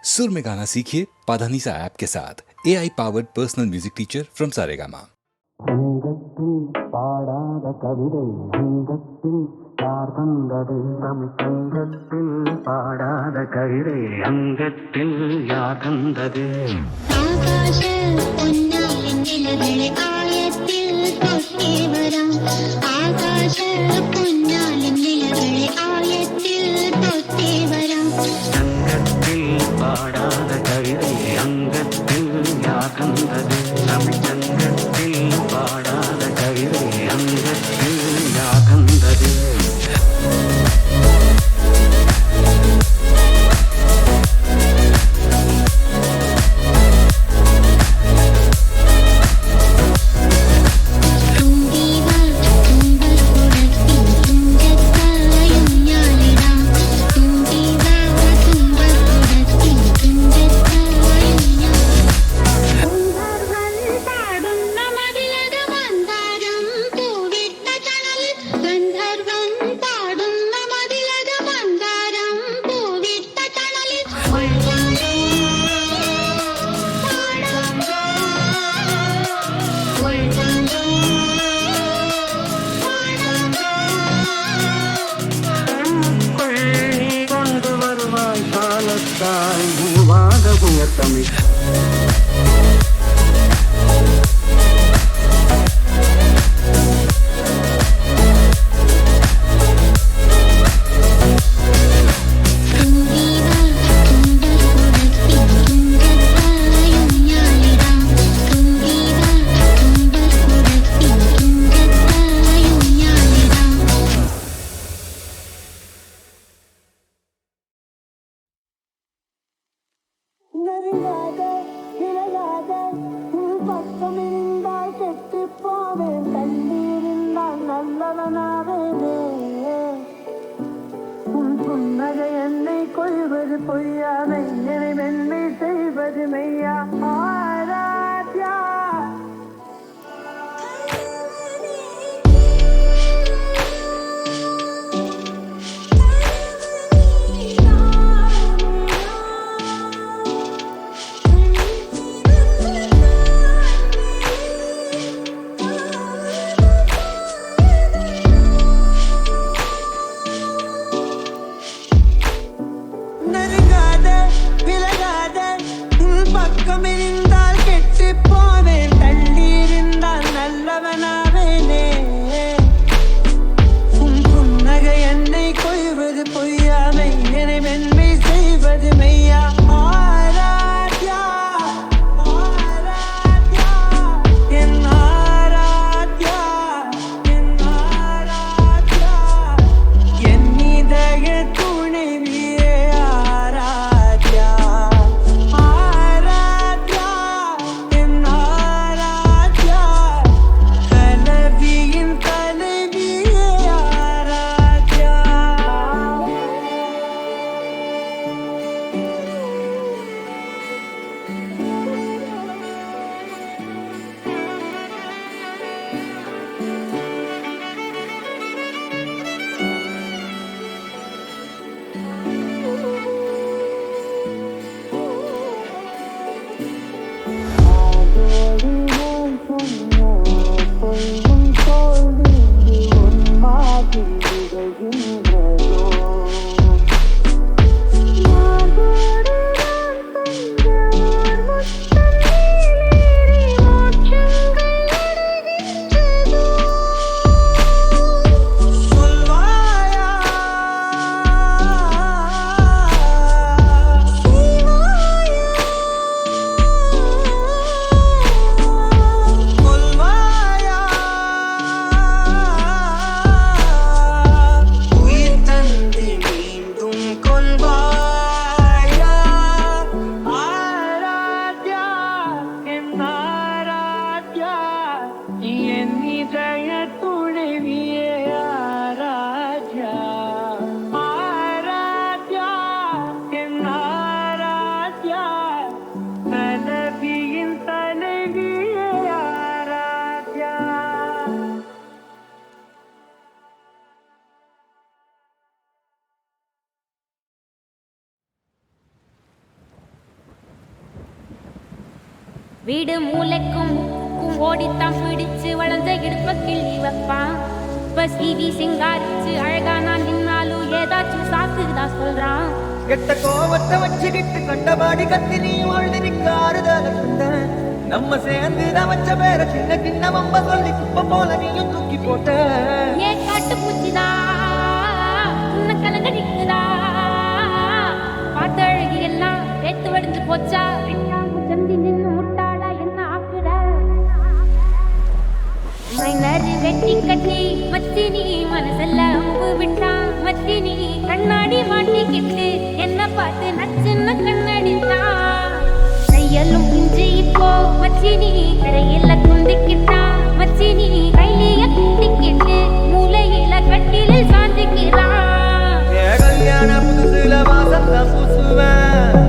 सुर में गाना सीखिए पाधानीसा ऐप के साथ AI powered personal music teacher from Saregama. அங்கத்தில் பாடாத கவிதை அங்கத்தில் யார் தந்தது தமிழ் பாடாத கவிதை அங்கத்தில் யார் தந்தது ஆகாஷ பொன்னாலின் நிலகளை ஆயத்தில் தொட்டே வரம் ஆகாஷ பொன்னாலின் நிலகளை ஆயத்தில் தொட்டே வரம் அங்கத்தில் பாடாத கவிதை அங்கத்தில் யார் தந்தது தமிழ் அங்கத்தில் பாடாத கவிதை அங்கத்தில் யார் தந்தது மூவாத புயத்தமிழ் நெருங்காத விலகாத உள் பக்கம் இருந்தால் கெட்டு போவேன் கண்ணீரிந்தால் நல்லவனாவேனே உன் புன்னகை என்னை கொள்வது பொய்யாமை நினைவென்னை செய்வது மெய்யா ஆராத்யா நெருங்காத விலகாத உள் பக்கம் வீடு மூளைக்கும் ஓடித்தான் பிடிச்சு வளர்ந்த இடுப்ப கிள்ளி வைப்பான். இப்ப சிவி சிங்காரிச்சு அழகா நான் நின்னாலும் ஏதாச்சும் சாக்குதான் சொல்றான். கெட்ட கோவத்தை வச்சுக்கிட்டு கண்டபாடி கத்தி நீ வாழ்ந்திருக்காருதால நம்ம சேர்ந்து வச்ச பேர சின்ன சின்ன வம்ப சொல்லி குப்பை போல நீயும் தூக்கி போட்ட. ஏன் காட்டு பூச்சிதா உன்ன கலங்க நிக்குதா, பார்த்த அழகி எல்லாம் வேத்து வடிஞ்சு போச்சா, சந்தி நின்று முட்டாளா என்ன ஆக்குற. மைனரு வெட்டி கட்டி மத்தி நீ மனசெல்ல அம்பு விட்டான். மத்தி நீ கண்ணாடி மாட்டிக்கிட்டு என்ன பார்த்து நச்சுன்னு கண்ணடித்தான். கையெல்லும் பிஞ்சு இப்போ மச்சி நீ கரையில குந்திக்கிட்டான். மச்சி நீ கையில குந்திக்கிட்டு மூளையில கட்டிலில் சாந்திக்கிறான். கல்யாண புதுசுல வாசல்ல பூசுவேன்,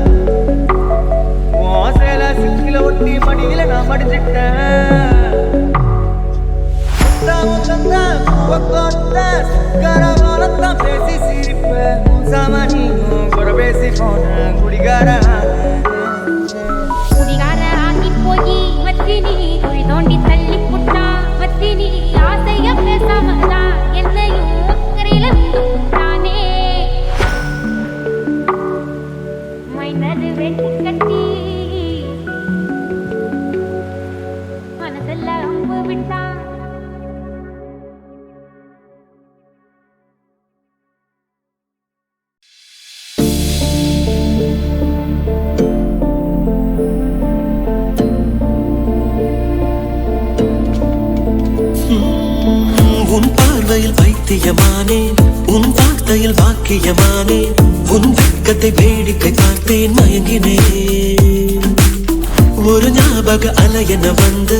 சேல சிக்கில ஒட்டி மடியில நான் மடிச்சிட்டேன். கரவாலத்தான் பேசி சிரிப்பேன், சாமானியும் கூட பேசி போன குடிகார ஆகி போய் மச்சி நீ குழி தோண்டி தள்ளி புட்டான். மச்சி நீ ஆசைய பேசாமதான் என்னையும் கரையில விட்டுட்டானே. மைனரு வெட்டி கட்டி மனசெல்ல அம்பு விட்டான். உன் பார்வையில் பைத்தியமானேன், உன் வார்த்தையில் வாக்கியமானேன், உன் வெட்கத்தை வேடிக்கை பார்த்தேன் மயங்கினேன். ஒரு ஞாபக அலையென வந்து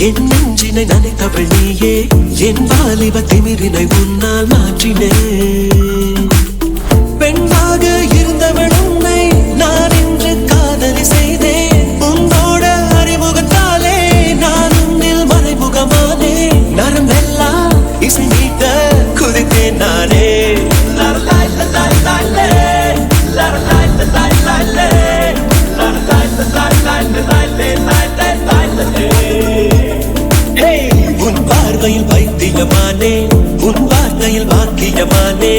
என் நெஞ்சினை நனைத்தவள் நீயே, என் வாலிப திமிரினை உன்னால் மாற்றினேன். பெண்ணாக இருந்தவள் உன்னை நான் இன்று காதலி செய்தேன். உன்னோட அறிமுகத்தாலே நான் உன்னில் மறைமுகமானே. நரம்பெல்லாம் இசை மீட்ட குதித்தேன் நானே. உன் பார்வையில் பைத்தியமானே, உன் வார்த்தையில் வாக்கியமானே,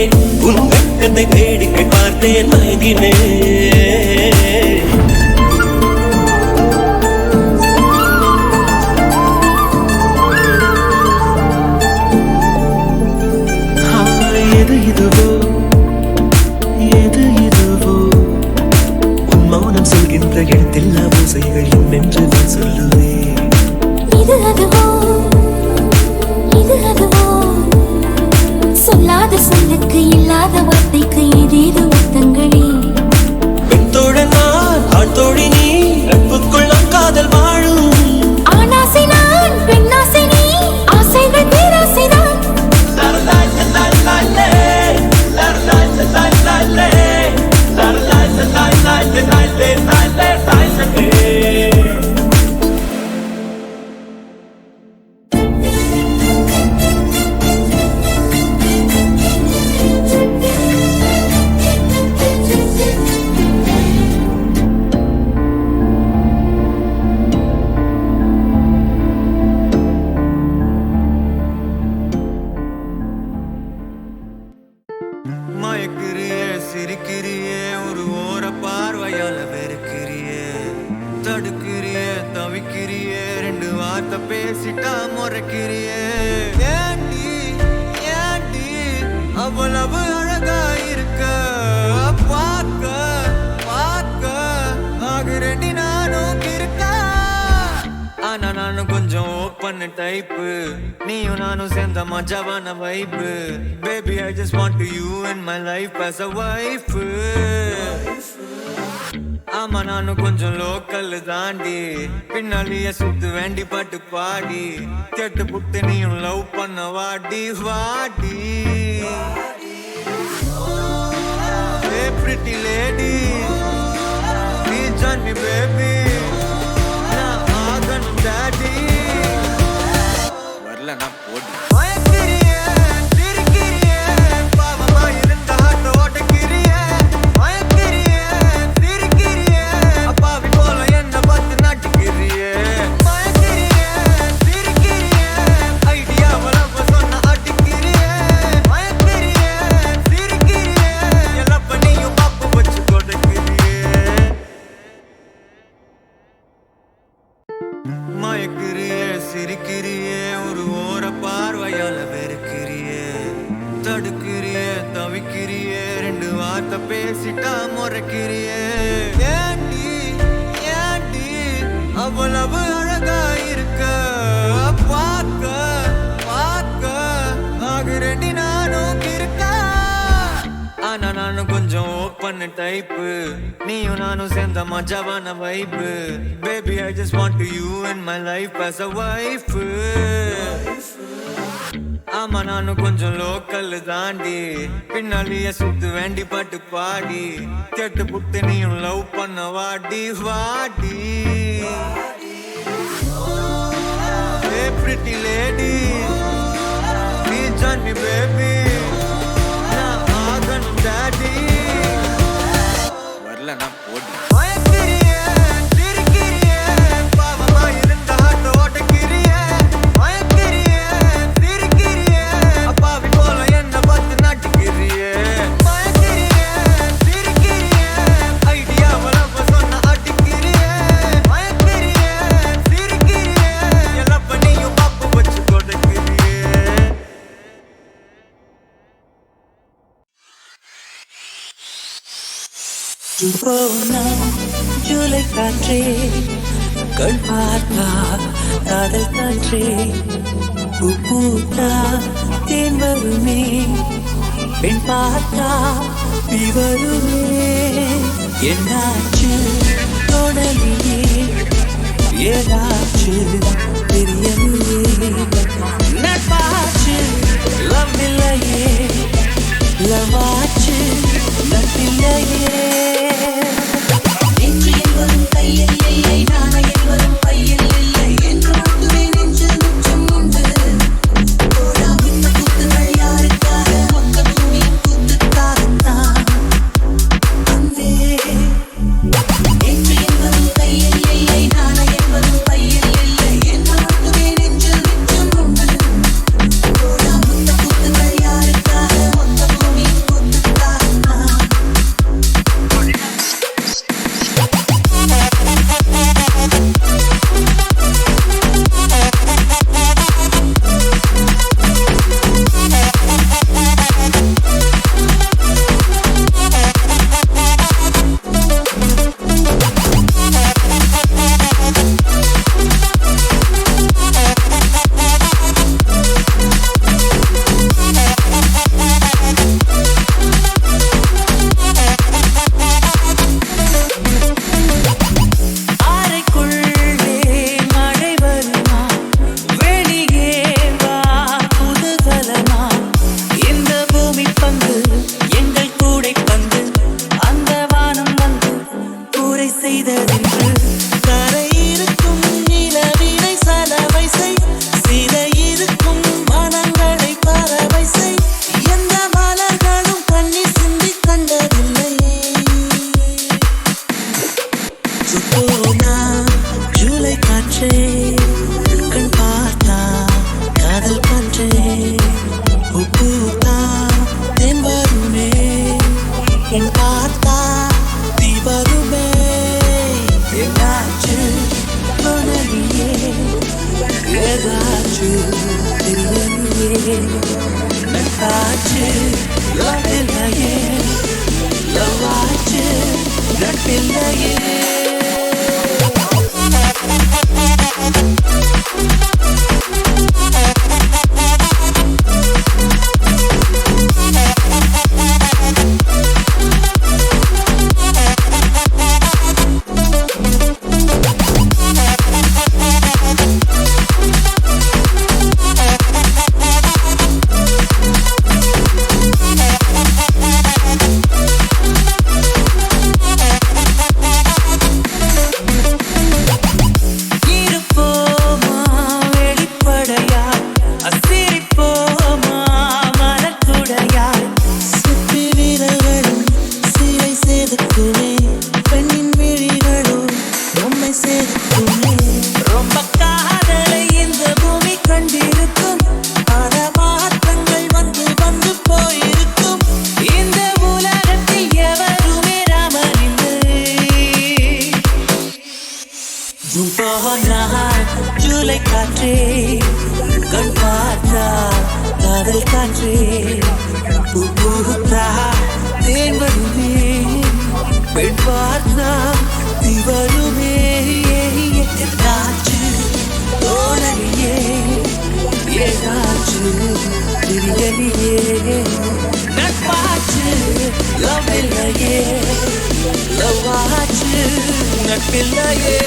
உன் வெட்கத்தை வேடிக்கை பார்த்தேன் மயங்கினேன். எது இதுவோ எது இதுவோ, உன் மௌனம் சொல்கின்ற இடத்தில் ஓசைகள் என்னென்று நான் சொல்லுவேன். இது அதுவோ இது அதுவோ, சொல்லாத சொல்லுக்கு இல்லாத வார்த்தைக்கு ஏதேது அர்த்தங்களே. பெண் தோழன் நான், ஆண் தோழி நீ, நட்புக்குள் நம் காதல் வாழும். ஆணாசை நான், பெண்ணாசை நீ, ஆசைகள் பேராசைதான். மயக்கிறியே சிரிக்கிறியே, ஒரு ஓர பார்வையால வெறுக்கிறியே. தடுக்கிறியே தவிக்கிறியே, ரெண்டு வார்த்தை பேசிட்டா முறைக்கிறியே. ஏண்டி ஏண்டி அவ்வளவு அழகா இருக்க, பார்க்க பார்க்க ஆகுறேண்டி நானும் இருக்க. ஆனா நானும் கொஞ்சம் ஓப்பன் டைப்பு, நீயும் நானும் சேர்ந்த மஜாவான வைப்பு. Baby I just want you in my life as a wife. ஆமா நானும் கொஞ்சம் லோக்கல் தாண்டி, பின்னாலேயே சுத்து வேண்டி பாட்டு பாடி. கேட்டு புட்டு நீயும் லவ் பண்ண வாடி வாடி. Hey pretty lady, please join me baby, நான் ஆகணும் daddy. வரல நான் போடி. மயக்கிறியே சிரிக்கிறியே, பாவமா இருந்த ஆட்ட ஓட்டக்கிறியே. மயக்கிறியே சிரிக்கிறியே, அப்பாவி போல என்ன பார்த்து நாட்டுக்கிறியே. மயக்கிறியே சிரிக்கிறியே ஒரு ஓர பார்வையால வெறுக்கிறியே தடுக்கிறியே தவிக்கிறியே ரெண்டு வார்த்தை பேசிட்டா முறைக்கிறியே ஏண்டி ஏண்டி அவ்வளவு அழகா இருக்க பார்க்க பார்க்க ஆகுறேண்டி நானும் இருக்க ஆனா நானும் கொஞ்சம் ஓப்பன் டைப்பு நீயும் நானும் சேர்ந்த மஜாவான வைப்பு baby I just want you in my life as a wife ஆமா நானும் கொஞ்சம் லோக்கல் தாண்டி பின்னாலேயே சுத்து வேண்டி பாட்டு பாடி கேட்டு புட்டு நீயும் லவ் பண்ண வாடி வாடி Hey pretty lady please join me baby நான் ஆகணும் daddy வரல நான் போடி மயக்கிறியே சிரிக்கிறியே பாவமா இருந்த ஹார்ட் ஓட்டக்கிறியே மயக்கிறியே சிரிக்கிறியே அப்பாவி போல என்ன பார்த்து நாட்டிக்கிறியே மயக்கிறியே சிரிக்கிறியே ஐடியாவை நம்ம சொன்ன அடிக்கிறியே மயக்கிறியே சிரிக்கிறியே எல்லாம் பண்ணியும் பாப்பு வச்சு கொடுக்கிறியே போனா ஜூலை காற்றே கண் பார்த்தா காதல் காற்றே பூத்தா தேன் வருமே பெண் பார்த்தா நீ வருமே என்னாச்சு தொடலியே ஏதாச்சு தெரியலையே நட்பாச்சு லவ் இல்லையே லவாச்சு நட்பில்லையே நெஞ்சு என்பதும் கையில் இல்லை நாணை என்பதும் பையில் இல்லை என்று மட்டுமே நெஞ்சு முற்றும் உண்டு போடா இந்த கூத்துகள் யாருக்காக மொத்த பூமியின் கூத்துக்காகத்தான் அன்பே நெஞ்சு என்பதும் கையில் இல்லை நாணை என்பதும் பையில் இல்லை என்று மட்டுமே நெஞ்சு முற்றும் உண்டு போடா இந்த கூத்துகள் யாருக்காக மொத்த பூமியின் கூத்துக்காகத்தான் அறைக்குள்ளே மழை வருமா வெளியே வா குதூகலமா இந்த பூமி பந்து எங்கள் கூடை பந்து அந்த வானம் வந்து கூரை செய்ததென்று கரை இருக்கும் நிலவினை சலவை செய் சிலை இருக்கும் மனங்களை பறவை செய் எந்த மலர்களும் கண்ணீர் சிந்தி கண்டதில்லை போனா ஜூலை காற்றே கண் பார்த்தா காதல் காற்றே பூத்தா தென் வருமே என் பார்த்தா தீ வருமே என்னாச்சு தொடரியே ஏதாச்சு தெரியலையே நட்டாச்சு லவ்வில்லையே லவாச்சு நட்பில்லையே போனால் ஜூலை காற்றே கண் பார்த்தா காதல் காற்றே பூ பூத்தா தேன் வருமே பெண் பார்த்தா தீ வருமே என்னாச்சு தோழலியே ஏதாச்சு தெரியலையே நட்பாச்சு லவ் இல்லையே லவ் ஆச்சு நட்பில்லையே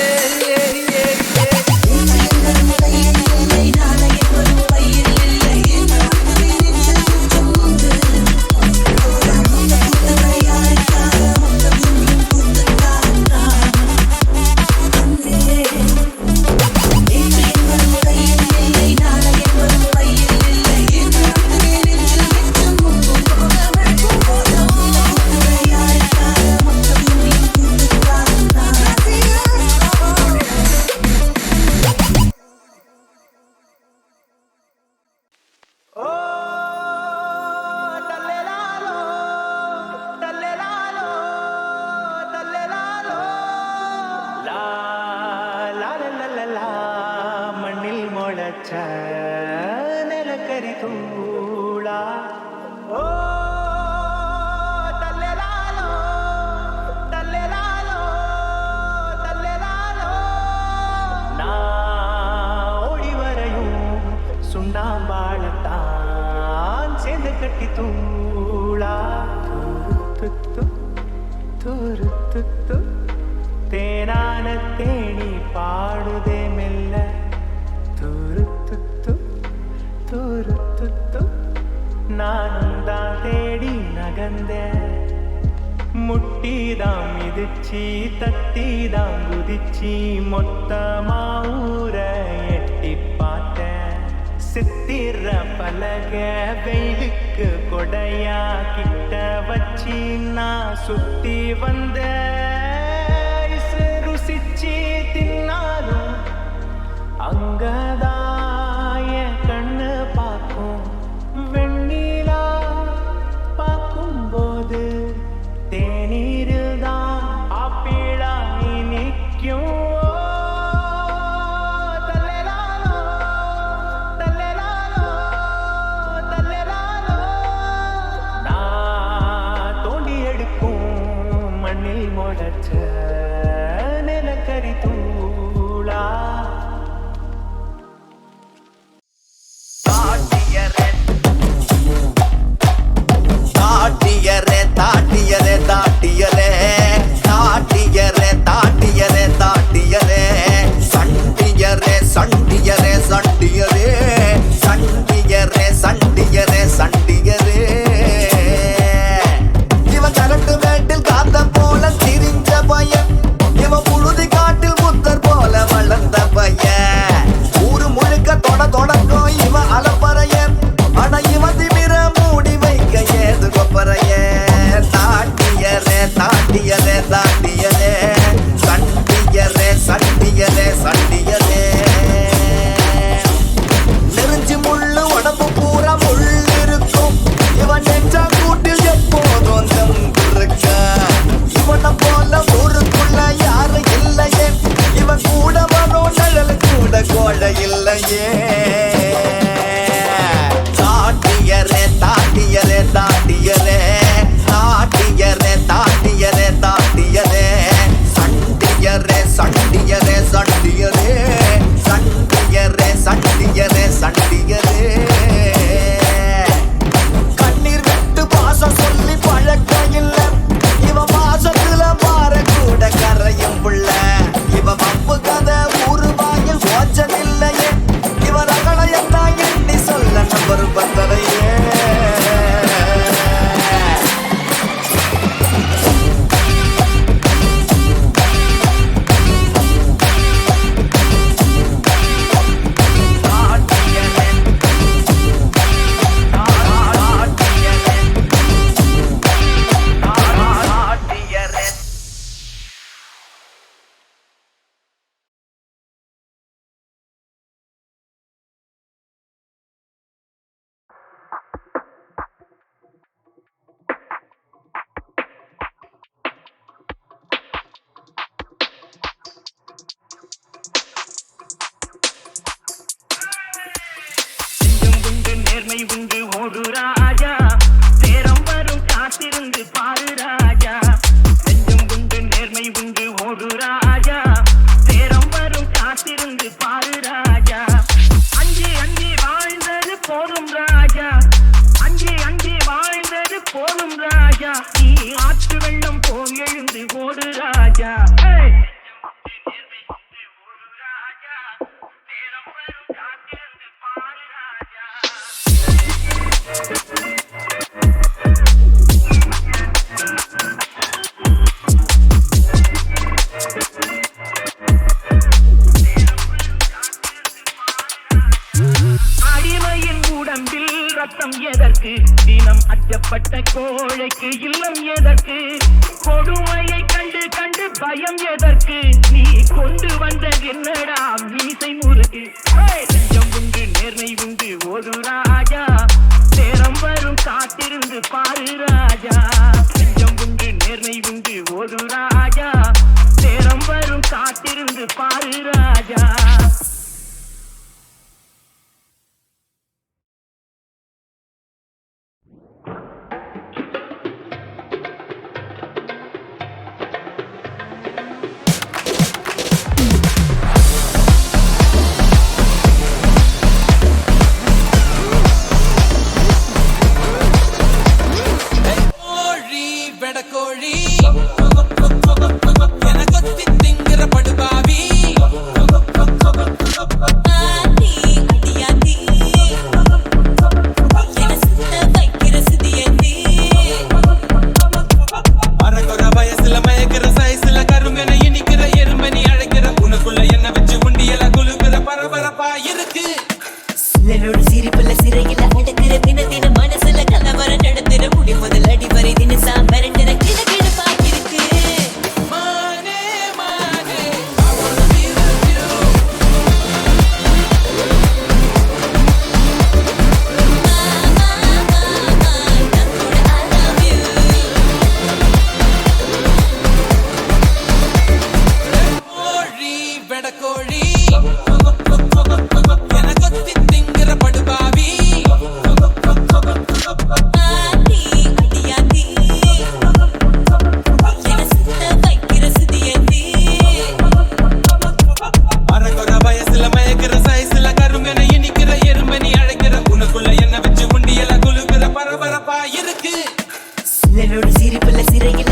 மண்ணில் முளைச்ச நிலக்கரி தூளா ஓ தல்லேலாலோ தல்லேலாலோ தல்லேலாலோ நான் ஓடி வரையும் சுண்ணாம்பாளத்தான் சேர்ந்து கட்டி தூளா துத்து துத்து தேனான தேனி பாடுதே மெல்ல துருத்துத்து துருத்துத்து நானும் தான் தேடி நகர்ந்த முட்டிதான் மிதிச்சி தத்திதான் குதிச்சி மொத்தமா ஊர எட்டி பார்த்தேன் சித்திர பலக வெயிலுக்கு கொடையா கிட்ட வச்சி நான் சுத்தி வந்த ருசிச்சி தின்னாலும் அங்கதாய கண்ணு பார்க்கும் வெண்ணிலா பார்க்கும்போது தேநீரில் தான் ஆப்பிளா நிற்கும் மண்ணில் மொட நேர்மை உண்டு ஒரு ராஜா நேரம் வரும் காத்திருந்து பாரு ராஜா நெஞ்சம் உண்டு நேர்மை உண்டு ஒரு ராஜா நேரம் வரும் காத்திருந்து பாரு ராஜா அஞ்சி அஞ்சி வாழ்ந்தது போதும் ராஜா அஞ்சி அஞ்சி வாழ்ந்தது போதும் ராஜா நீ ஆற்று வெள்ளம் போல் எழுந்து ஓடு ராஜா அடிமையின் உடம்பில் ரத்தம் எதற்கு தினம் அச்சப்பட்ட கோழைக்கு இல்லம் எதற்கு கொடுமையை கண்டு கண்டு பயம் எதற்கு நீ கொண்டு வந்த என்னடா மீசை முறுக்கு நெஞ்சம் உண்டு நேர்மை உண்டு ஒரு ராஜா நேரம் வரும் காத்திருந்து பாரு ராஜா நெஞ்சம் உண்டு நேர்மை உண்டு ஒரு ராஜா நேரம் வரும் காத்திருந்து பாரு ராஜா வெடக்கோழி என கொத்தி திங்கிற படுபாவி ஆதி அடியாதி என சுத்த வைக்கிற சுதியந்தி அறகுற வயசுல மயக்கிற சைஸ்ல கருங்கன இனிக்கிற எருமணி அழைக்கிற உனக்குள்ள என்ன வச்சு உண்டியல குலுக்கிற பரபரப்பா இருக்கு சிலரோடு சிரிப்புல சிறையில அடக்கிற தின தின மனசுல கலவரம் நடத்துற முடி முதல் அடி வரை தினசா மிரண்டுற கிழக்கிழப்பா இருக்கு மானே மானே I wanna be with you. தங்கோட I love you கோழி வெடக்கோழி என கொத்தி திங்கிற படுபாவி ஆதி அடியாதி என சுத்த வைக்கிற சுதியந்தி அறகுற வயசுல மயக்கிற சைஸ்ல கருங்கன இனிக்கிற எருமணி அழைக்கிற உனக்குள்ள என்ன வச்சு உண்டியல குலுக்கிற பரபரப்பா இருக்கு சிலரோடு சிரிப்புல சிறையில